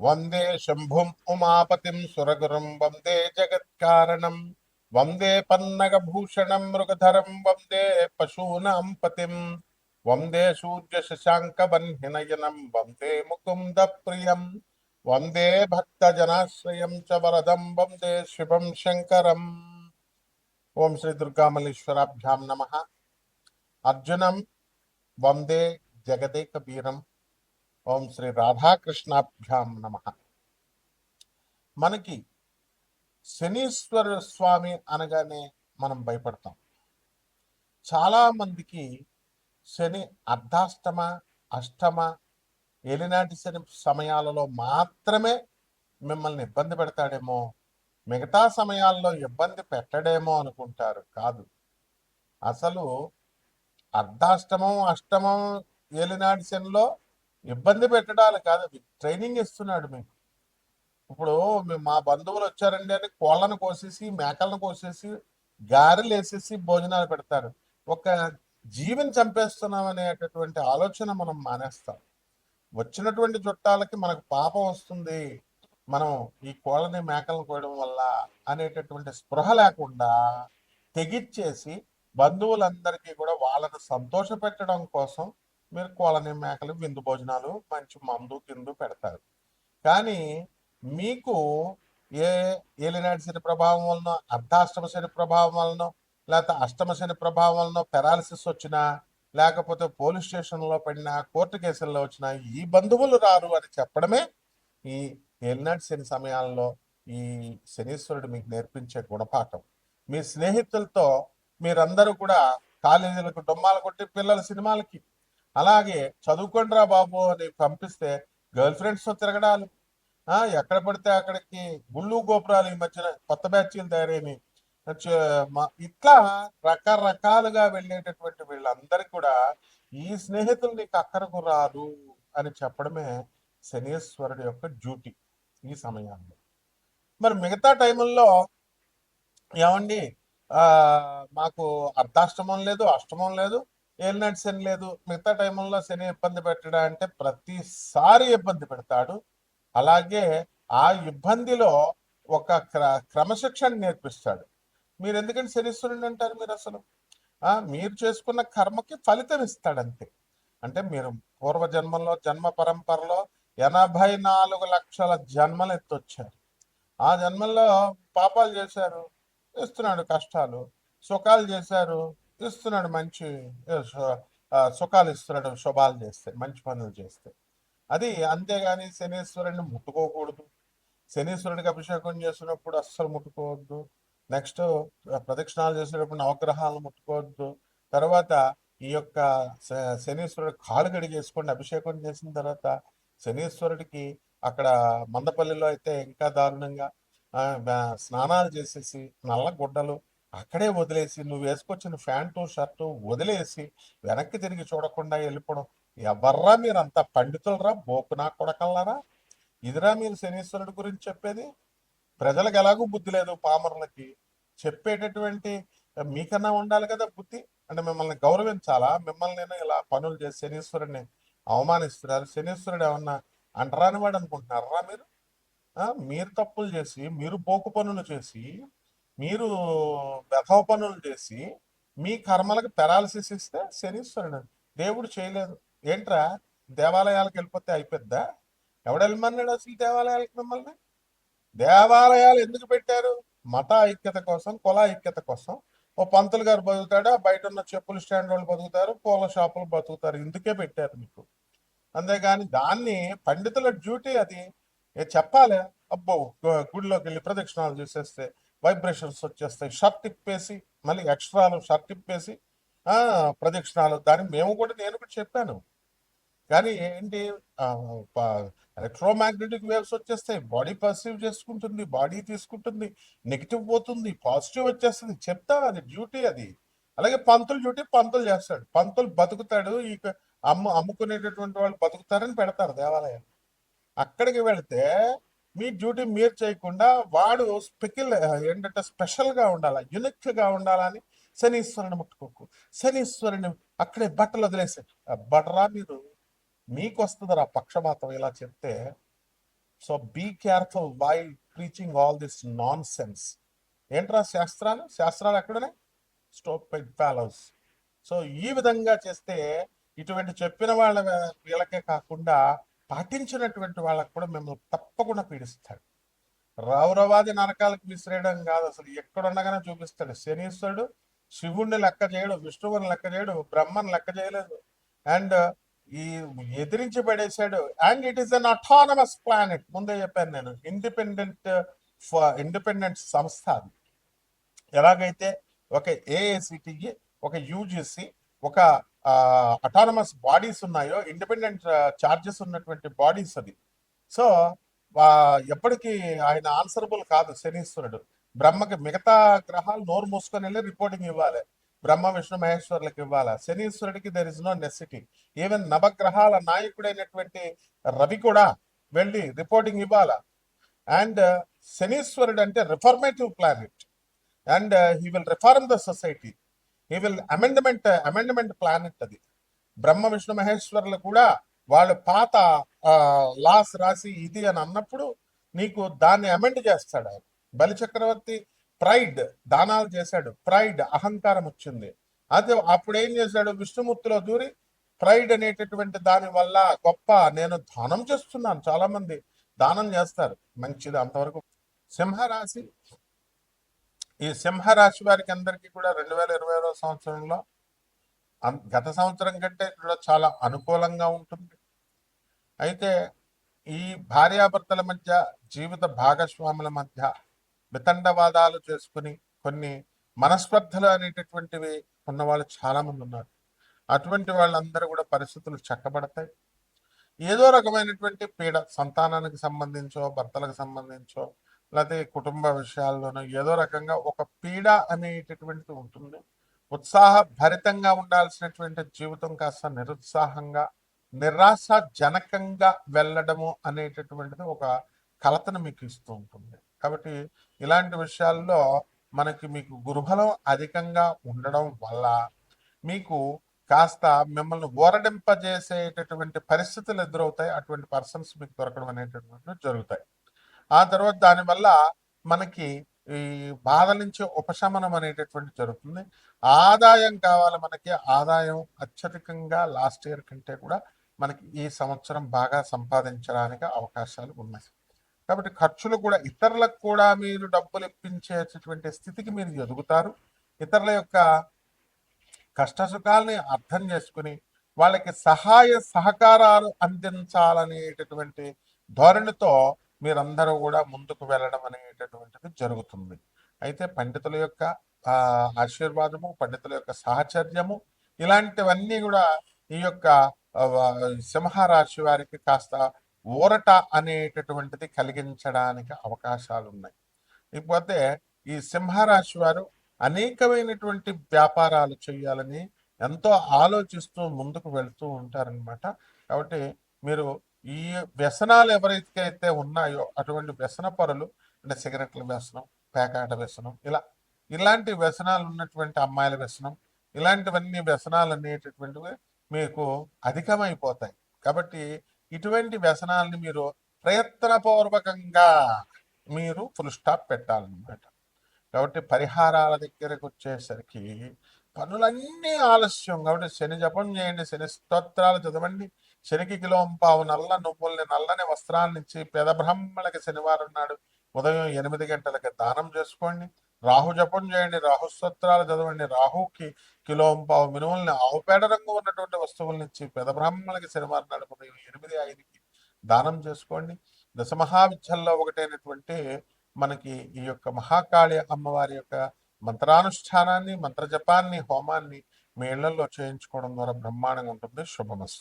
వందే శంభుం ఉమాపతిం సురగురుం వందే జగత్కారణం వందే పన్నగభూషణం మృగధరం వందే పశూనాం పతిం వందే సూర్య శశాంక వన్హినయనం వందే ముకుంద ప్రియం వందే భక్తజనాశ్రయం చ వరదం వందే శివం శంకరం. ఓం శ్రీ దుర్గామల్లేశ్వరాభ్యాం నమః. అర్జునం వందే జగదేక వీరం. ఓం శ్రీ రాధాకృష్ణాభ్యాం నమః. మనకి శనీశ్వర స్వామి అనగానే మనం భయపడతాం. చాలా మందికి శని అర్ధాష్టమ, అష్టమ, ఏలినాటి శని సమయాలలో మాత్రమే మిమ్మల్ని ఇబ్బంది పెడతాడేమో, మిగతా సమయాల్లో ఇబ్బంది పెట్టడేమో అనుకుంటారు. కాదు, అసలు అర్ధాష్టమం, అష్టమం, ఏలినాటి శనిలో ఇబ్బంది పెట్టడాలు కాదు, అది ట్రైనింగ్ ఇస్తున్నాడు మీకు. ఇప్పుడు మా బంధువులు వచ్చారండి అని కోళ్ళను కోసేసి, మేకలను కోసేసి, గారెలు వేసేసి భోజనాలు పెడతారు. ఒక జీవిని చంపేస్తున్నాం అనేటటువంటి ఆలోచన మనం మానేస్తాం. వచ్చినటువంటి చుట్టాలకి మనకు పాపం వస్తుంది, మనం ఈ కోళ్ళని మేకలను కోయడం వల్ల అనేటటువంటి స్పృహ లేకుండా తెగిచ్చేసి బంధువులందరికీ కూడా వాళ్ళని సంతోష పెట్టడం కోసం మీరు కోళ్ళని మేకలు విందు భోజనాలు మంచి మందు కిందు పెడతారు. కానీ మీకు ఏ ఏలినాటి శని ప్రభావం వలన, అర్ధాష్టమ శని ప్రభావం వలన, లేకపోతే అష్టమ శని ప్రభావం వలన పెరాలసిస్ వచ్చినా, లేకపోతే పోలీస్ స్టేషన్లో పడినా, కోర్టు కేసుల్లో వచ్చినా ఈ బంధువులు రారు అని చెప్పడమే ఈ ఏలినాటి శని సమయాల్లో ఈ శనీశ్వరుడు మీకు నేర్పించే గుణపాఠం. మీ స్నేహితులతో మీరందరూ కూడా కాలేజీలకు డొమ్మాలు కొట్టి పిల్లల సినిమాలకి, అలాగే చదువుకోండిరా బాబు అని పంపిస్తే గర్ల్ ఫ్రెండ్స్తో తిరగడాలు, ఎక్కడ పడితే అక్కడికి గుళ్ళు గోపురాలు ఈ మధ్యన కొత్త బ్యాచ్లు తయారైనవి, ఇట్లా రకరకాలుగా వెళ్ళేటటువంటి వీళ్ళందరికీ కూడా ఈ స్నేహితులు నీకు అక్కరకు రాదు అని చెప్పడమే శనీశ్వరుడు యొక్క డ్యూటీ ఈ సమయాల్లో. మరి మిగతా టైముల్లో ఏమండి, ఆ మాకు అర్ధాష్టమం లేదు, అష్టమం లేదు, ఏలినాటి శని లేదు, మిగతా టైముల్లో శని ఇబ్బంది పెట్టడా అంటే ప్రతిసారి ఇబ్బంది పెడతాడు. అలాగే ఆ ఇబ్బందిలో ఒక క్రమశిక్షణ నేర్పిస్తాడు. మీరు ఎందుకంటే శనీశ్వరుని అంటారు? మీరు అసలు మీరు చేసుకున్న కర్మకి ఫలితం ఇస్తాడంతే. అంటే మీరు పూర్వజన్మలో జన్మ పరంపరలో 84 లక్షల జన్మలు ఎత్తొచ్చారు. ఆ జన్మల్లో పాపాలు చేశారు, ఇస్తున్నాడు కష్టాలు. సుఖాలు చేశారు, ఇస్తున్నాడు మంచి సుఖాలు ఇస్తున్నాడు, శుభాలు చేస్తే, మంచి పనులు చేస్తే. అది అంతేగాని శనీశ్వరుని ముట్టుకోకూడదు. శనీశ్వరుడికి అభిషేకం చేసినప్పుడు అస్సలు ముట్టుకోవద్దు. నెక్స్ట్ ప్రదక్షిణాలు చేసేటప్పుడు నవగ్రహాలను ముట్టుకోవద్దు. తర్వాత ఈ యొక్క శనీశ్వరుడు కాలు కడిగేసుకోండి అభిషేకం చేసిన తర్వాత. శనీశ్వరుడికి అక్కడ మందపల్లిలో అయితే ఇంకా దారుణంగా స్నానాలు చేసేసి నల్ల గుడ్డలు అక్కడే వదిలేసి, నువ్వు వేసుకొచ్చిన ప్యాంటు షర్టు వదిలేసి వెనక్కి తిరిగి చూడకుండా వెళ్ళిపోవడం. ఎవర్రా మీరు అంత పండితులరా, బోకునా కొడకల్లారా? ఇదిరా మీరు శనీశ్వరుడు గురించి చెప్పేది? ప్రజలకు ఎలాగూ బుద్ధి లేదు, పామరులకి చెప్పేటటువంటి మీకన్నా ఉండాలి కదా బుద్ధి. అంటే మిమ్మల్ని గౌరవించాలా? మిమ్మల్ని నేను ఇలా పనులు చేసి శనీశ్వరుడిని అవమానిస్తున్నారు. శనీశ్వరుడు ఏమన్నా అంటరాని వాడు అనుకుంటున్నారా మీరు? మీరు తప్పులు చేసి, మీరు పోకు పనులు చేసి, మీరు వెధవ పనులు చేసి మీ కర్మలకు పెరాలసిస్ ఇస్తే శనీశ్వరుడు దేవుడు చేయలేదు. ఏంట్రా, దేవాలయాలకు వెళ్ళిపోతే అయిపోద్దా? ఎవడెళ్ళమన్నాడు అసలు దేవాలయాలకు మిమ్మల్ని? దేవాలయాలు ఎందుకు పెట్టారు? మత ఐక్యత కోసం, కుల ఐక్యత కోసం. ఓ పంతులు గారు బతుకుతాడు, బయట ఉన్న చెప్పుల స్టాండ్ వాళ్ళు బతుకుతారు, పూల షాపులు బతుకుతారు. ఇందుకే పెట్టారు మీకు. అంతేగాని దాన్ని పండితుల డ్యూటీ అది చెప్పాలి. అబ్బో, గుడిలోకి వెళ్ళి ప్రదక్షిణాలు చేసేస్తే వైబ్రేషన్స్ వచ్చేస్తాయి, షర్ట్ ఇప్పేసి, మళ్ళీ ఎక్స్ట్రాలు షర్ట్ ఇప్పేసి ప్రదక్షిణాలు. దాన్ని నేను కూడా చెప్పాను. కానీ ఏంటి, ఎలక్ట్రోమాగ్నెటిక్ వేవ్స్ వచ్చేస్తాయి, బాడీ పర్సీవ్ చేసుకుంటుంది, బాడీ తీసుకుంటుంది, నెగిటివ్ పోతుంది, పాజిటివ్ వచ్చేస్తుంది. చెప్తా, అది డ్యూటీ అది. అలాగే పంతులు డ్యూటీ పంతులు చేస్తాడు. పంతులు బతుకుతాడు, ఈ అమ్ముకునేటటువంటి వాళ్ళు బతుకుతారని పెడతారు దేవాలయం. అక్కడికి వెళితే మీ డ్యూటీ మీరు చేయకుండా వాడు ఏంటంటే స్పెషల్గా ఉండాలా, యునిక్గా ఉండాలని శనీశ్వరుని ముట్టుకోకు, శనీశ్వరుని అక్కడే బట్టలు వదిలేసాడు. బట్టరా మీరు, మీకు వస్తుందిరా పక్షపాతం ఇలా చెప్తే. So be careful why preaching all this nonsense. ఏంట్రా శాస్త్రాలు, శాస్త్రాలు ఎక్కడనే స్టూపిడ్ ఫెలోస్. సో ఈ విధంగా చేస్తే ఇటువంటి చెప్పిన వాళ్ళ వీళ్ళకే కాకుండా పాటించినటువంటి వాళ్ళకు కూడా మిమ్మల్ని తప్పకుండా పీడిస్తాడు. రౌరవాది నరకాలకు విసిరేయడం కాదు, అసలు ఎక్కడుండగానే చూపిస్తాడు. శనీశ్వరుడు శివుణ్ణి లెక్క చేయడు, విష్ణువుని లెక్క చేయడు, బ్రహ్మని లెక్క చేయలేదు, అండ్ ఈ ఎదిరించి పడేశాడు. And it is an autonomous planet. ముందే చెప్పాను నేను, ఇండిపెండెంట్ సంస్థ అది. ఎలాగైతే ఒక ఏఐసిటిఈ, ఒక యూజిసి, ఒక అటానమస్ బాడీస్ ఉన్నాయో, ఇండిపెండెంట్ చార్జెస్ ఉన్నటువంటి బాడీస్ అది. సో ఎప్పటికీ ఆయన ఆన్సరబుల్ కాదు శనీశ్వరుడు. బ్రహ్మకి మిగతా గ్రహాలు నోరు మూసుకొని వెళ్ళి రిపోర్టింగ్ ఇవ్వాలి, బ్రహ్మ విష్ణు మహేశ్వరులకు ఇవ్వాలి. శనీశ్వరుడికి there is no necessity. Even నవగ్రహాల నాయకుడైనటువంటి రవి కూడా వెళ్ళి రిపోర్టింగ్ ఇవ్వాలి. అండ్ శనీశ్వరుడు అంటే reformative planet, and he will reform the society, he will amendment planet అది. బ్రహ్మ విష్ణు మహేశ్వరులు కూడా వాళ్ళు పాత లాస్ రాసి ఇది అని అన్నప్పుడు నీకు దాన్ని అమెండ్ చేస్తాడు ఆయన. బలి చక్రవర్తి ప్రైడ్ దానాలు చేశాడు, ప్రైడ్ అహంకారం వచ్చింది. అదే అప్పుడు ఏం చేశాడు, విష్ణుమూర్తిలో దూరి ప్రైడ్ అనేటటువంటి దాని వల్ల గొప్ప నేను దానం చేస్తున్నాను, చాలా మంది దానం చేస్తారు, మంచిది అంతవరకు. సింహరాశి, ఈ సింహరాశి వారికి అందరికీ కూడా 2020 సంవత్సరంలో గత సంవత్సరం కంటే కూడా చాలా అనుకూలంగా ఉంటుంది. అయితే ఈ భార్యాభర్తల మధ్య, జీవిత భాగస్వాముల మధ్య వితండవాదాలు చేసుకుని కొన్ని మనస్పర్ధలు అనేటటువంటివి ఉన్నవాళ్ళు చాలా మంది ఉన్నారు. అటువంటి వాళ్ళందరూ కూడా పరిస్థితులు చక్కబడతాయి. ఏదో రకమైనటువంటి పీడ, సంతానానికి సంబంధించో, భర్తలకు సంబంధించో, లేకపోతే కుటుంబ విషయాల్లోనో ఏదో రకంగా ఒక పీడ అనేటటువంటిది ఉంటుంది. ఉత్సాహభరితంగా ఉండాల్సినటువంటి జీవితం కాస్త నిరుత్సాహంగా, నిరాశజనకంగా వెళ్ళడము అనేటటువంటిది ఒక కలతను మీకు ఇస్తూ ఉంటుంది. కాబట్టి ఇలాంటి విషయాల్లో మీకు గురుబలం అధికంగా ఉండడం వల్ల మీకు కాస్త మిమ్మల్ని ఊరడింపజేసేటటువంటి పరిస్థితులు ఎదురవుతాయి. అటువంటి పర్సన్స్ మీకు దొరకడం అనేటటువంటివి జరుగుతాయి. ఆ తర్వాత దానివల్ల మనకి ఈ బాధ నుంచి ఉపశమనం అనేటటువంటి జరుగుతుంది. ఆదాయం కావాలి మనకి, ఆదాయం అత్యధికంగా లాస్ట్ ఇయర్ కంటే కూడా మనకి ఈ సంవత్సరం బాగా సంపాదించడానికి అవకాశాలు ఉన్నాయి. కాబట్టి ఖర్చులు కూడా, ఇతరులకు కూడా మీరు డబ్బులు ఇప్పించేటటువంటి స్థితికి మీరు ఎదుగుతారు. ఇతరుల యొక్క కష్టసుఖాలని అర్థం చేసుకుని వాళ్ళకి సహాయ సహకారాలు అందించాలనేటటువంటి ధోరణితో మీరందరూ కూడా ముందుకు వెళ్ళడం అనేటటువంటిది జరుగుతుంది. అయితే పండితుల యొక్క ఆశీర్వాదము, పండితుల యొక్క సాహచర్యము, ఇలాంటివన్నీ కూడా ఈ యొక్క సింహరాశి వారికి కాస్త ఊరట అనేటటువంటిది కలిగించడానికి అవకాశాలు ఉన్నాయి. ఇకపోతే ఈ సింహరాశి వారు అనేకమైనటువంటి వ్యాపారాలు చేయాలని ఎంతో ఆలోచిస్తూ ముందుకు వెళ్తూ ఉంటారనమాట. కాబట్టి మీరు ఈ వ్యసనాలు ఎవరైతే ఉన్నాయో అటువంటి వ్యసన పరులు, అంటే సిగరెట్ల వ్యసనం, పేకాట వ్యసనం, ఇలాంటి వ్యసనాలు ఉన్నటువంటి అమ్మాయిల వ్యసనం, ఇలాంటివన్నీ వ్యసనాలు అనేటటువంటివి మీకు అధికమైపోతాయి. కాబట్టి ఇటువంటి వ్యసనాలని మీరు ప్రయత్నపూర్వకంగా మీరు ఫుల్ స్టాప్ పెట్టాలన్నమాట. కాబట్టి పరిహారాల దగ్గరకు వచ్చేసరికి పనులన్నీ ఆలస్యం. కాబట్టి శని జపం చేయండి, శని స్తోత్రాలు చదవండి, శనికి కిలోంపావు నల్ల నువ్వుల్ని, నల్లని వస్త్రాలనిచ్చి పేద బ్రాహ్మణులకి శనివారం నాడు ఉదయం 8 గంటలకి దానం చేసుకోండి. రాహు జపం చేయండి, రాహు స్తోత్రాలు చదవండి, రాహుకి కిలోంపావు మినుముల్ని, ఆవుపేడ రంగు ఉన్నటువంటి వస్తువులనిచ్చి పేద బ్రాహ్మణులకి శనివారం నాడు ఉదయం 8:05కి దానం చేసుకోండి. దశమహావిద్యల్లో ఒకటైనటువంటి మనకి ఈ యొక్క మహాకాళి అమ్మవారి యొక్క మంత్రానుష్ఠానాన్ని, మంత్రజపాన్ని, హోమాన్ని మీ ఇళ్లలో చేయించుకోవడం ద్వారా బ్రహ్మాండంగా ఉంటుంది. శుభమస్తు.